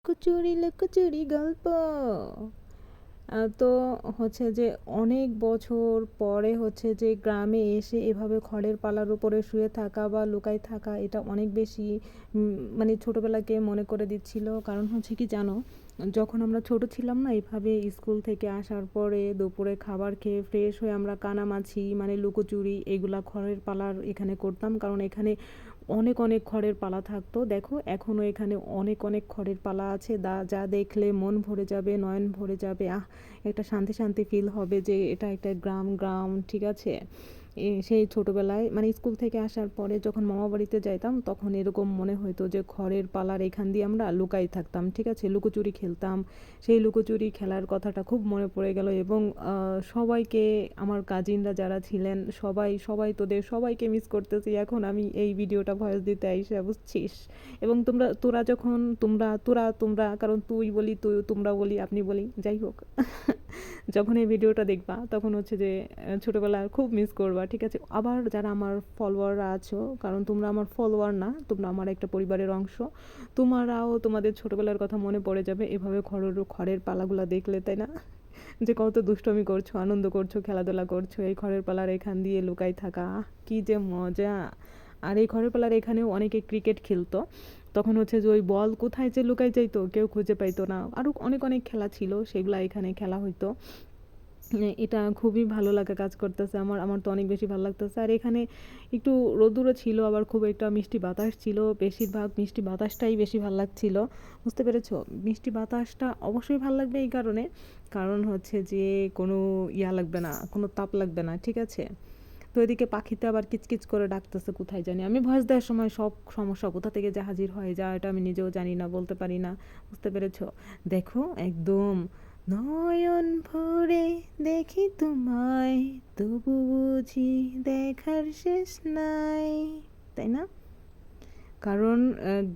লুকোচুরি লুকোচুরি গল্প। তো হচ্ছে যে অনেক বছর পরে হচ্ছে যে গ্রামে এসে এভাবে খড়ের পালার উপরে শুয়ে থাকা বা লুকাই থাকা, এটা অনেক বেশি মানে ছোটোবেলাকে মনে করে দিচ্ছিল। কারণ হচ্ছে কি জানো, যখন আমরা ছোট ছিলাম না, এভাবে স্কুল থেকে আসার পরে দুপুরে খাবার খেয়ে ফ্রেশ হয়ে আমরা কানামাছি মানে লুকোচুরি এগুলা খড়ের পালার এখানে করতাম। কারণ এখানে অনেক অনেক খড়ের পালা থাকতো। দেখো এখনও এখানে অনেক অনেক খড়ের পালা আছে, যা দেখলে মন ভরে যাবে, নয়ন ভরে যাবে। একটা শান্তি শান্তি ফিল হবে যে এটা একটা গ্রাম গ্রাম, ঠিক আছে। সেই ছোটোবেলায় মানে স্কুল থেকে আসার পরে যখন মামা বাড়িতে যাইতাম, তখন এরকম মনে হতো যে খড়ের পালার এখান দিয়ে আমরা লুকাই থাকতাম, ঠিক আছে, লুকোচুরি খেলতাম। সেই লুকোচুরি খেলার কথাটা খুব মনে পড়ে গেল। এবং সবাইকে, আমার কাজিনরা যারা ছিলেন সবাই সবাই তোদের সবাইকে মিস করতেছি এখন আমি এই ভিডিওটা ভয়েস দিতে আইসা, বুঝছিস। এবং তোরা যখন তোমরা কারণ তুই বলি, তোমরা বলি, আপনি বলি, যাই হোক যখন এই ভিডিওটা দেখবা তখন হচ্ছে যে ছোটোবেলা খুব মিস করবা, ঠিক আছে। আবার যারা আমার ফলোয়াররা আছো, কারণ তোমরা আমার ফলোয়ার না, তোমরা আমার একটা পরিবারের অংশ, তোমারাও তোমাদের ছোটোবেলার কথা মনে পড়ে যাবে এভাবে খড়ের পালাগুলা দেখলে, তাই না? যে কত দুষ্টমি করছো, আনন্দ করছো, খেলাধুলা করছো এই খড়ের পালার এখান দিয়ে লুকাই থাকা, কি যে মজা। আর এই খড়ের পালার এখানেও অনেকে ক্রিকেট খেলতো। তখন হচ্ছে যে ওই বল কোথায় যে লুকাই যাইতো কেউ খুঁজে পাইতো না। আরও অনেক অনেক খেলা ছিল, সেগুলো এখানে খেলা হইতো। এটা খুবই ভালো লাগা কাজ করতেছে আমার আমার তো অনেক বেশি ভালো লাগতেছে। আর এখানে একটু রোদ্দুরও ছিল, আবার খুব একটা মিষ্টি বাতাস ছিল, বেশিরভাগ মিষ্টি বাতাসটাই বেশি ভালো লাগছিল। বুঝতে পেরেছো? মিষ্টি বাতাসটা অবশ্যই ভালো লাগবে এই কারণে, কারণ হচ্ছে যে কোনো ইয়া লাগবে না, কোনো তাপ লাগবে না, ঠিক আছে। তো এদিকে পাখিতে আবার কিচকিচ করে ডাকতেছে কোথায় জানি। আমি ভয়েস দেওয়ার সময় সব সমস্যা কোথা থেকে যে হাজির হয়ে যায় এটা আমি নিজেও জানি না, বলতে পারি না। বুঝতে পেরেছো? দেখো একদম নয়ন ভরে দেখি তোমায়, তবু বুঝি দেখার শেষ নাই, তাই না? কারণ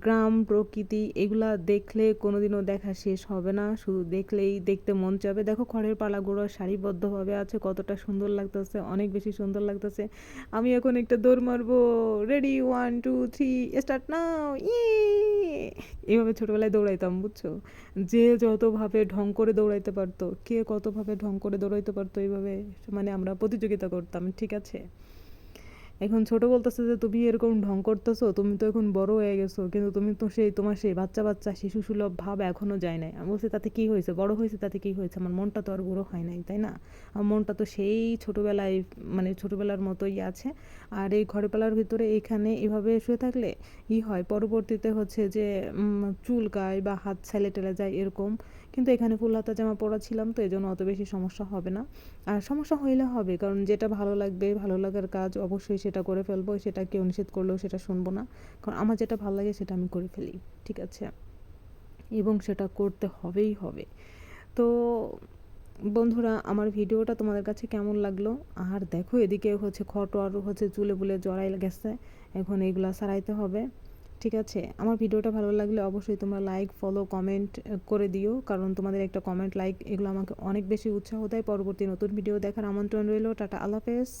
গ্রাম প্রকৃতি এগুলা দেখলে কোনোদিনও দেখা শেষ হবে না, শুধু দেখলেই দেখতে মন চাবে। দেখো খড়ের পালাগুলো সারিবদ্ধভাবে আছে, কতটা সুন্দর লাগতেছে, অনেক বেশি সুন্দর লাগতেছে। আমি এখন একটা দৌড় মারবো, রেডি, 1 2 3 স্টার্ট নাও, এইভাবে ছোটোবেলায় দৌড়াইতাম, বুঝছো। যে যতভাবে ঢং করে দৌড়াইতে পারতো, কে কতভাবে ঢং করে দৌড়াইতে পারতো, এইভাবে মানে আমরা প্রতিযোগিতা করতাম, ঠিক আছে। এখন ছোট বলতেছে যে তুমি এরকম ঢং করতেছো, তুমি তো এখন বড় হয়ে গেছো, কিন্তু তুমি তো তোমার সেই বাচ্চা বাচ্চা শিশু সুলভ ভাব এখনো যায় নাই। আমি বলছি তাতে কি হয়েছে, বড় হয়েছে তাতে কি হয়েছে, আমার মনটা তো আর বুড়ো হয় নাই, তাই না? আমার মনটা তো সেই ছোটোবেলায় মানে ছোটোবেলার মতোই আছে। আর এই ঘরপালার ভিতরে এখানে এভাবে শুয়ে থাকলে হয় পরবর্তীতে হচ্ছে যে চুলকায় বা হাত ছেলে টেলে যায় এরকম। কিন্তু এখানে ফুল হাতা জামা পরা ছিলাম, তো এই জন্য অত বেশি সমস্যা হবে না। আর সমস্যা হইলে হবে, কারণ যেটা ভালো লাগবে, ভালো লাগার কাজ অবশ্যই সেটা করে ফেলবো, সেটা কেউ নিষেধ করলেও সেটা শুনবো না। কারণ আমার যেটা ভালো লাগে সেটা আমি করে ফেলি, ঠিক আছে। এবং সেটা করতে হবেই হবে। তো বন্ধুরা, আমার ভিডিওটা তোমাদের কাছে কেমন লাগলো? আর দেখো এদিকে হচ্ছে খড় আর হচ্ছে চুলে বুলে জড়াই গেছে, এখন এগুলা সারাইতে হবে, ঠিক আছে। আমার ভিডিওটা ভালো লাগলে অবশ্যই তোমরা লাইক, ফলো, কমেন্ট করে দিও, কারণ তোমাদের একটা কমেন্ট, লাইক এগুলো আমাকে অনেক বেশি উৎসাহ দেয়। পরবর্তী নতুন ভিডিও দেখার আমন্ত্রণ রইল। টাটা, আল্লাহ হাফেজ।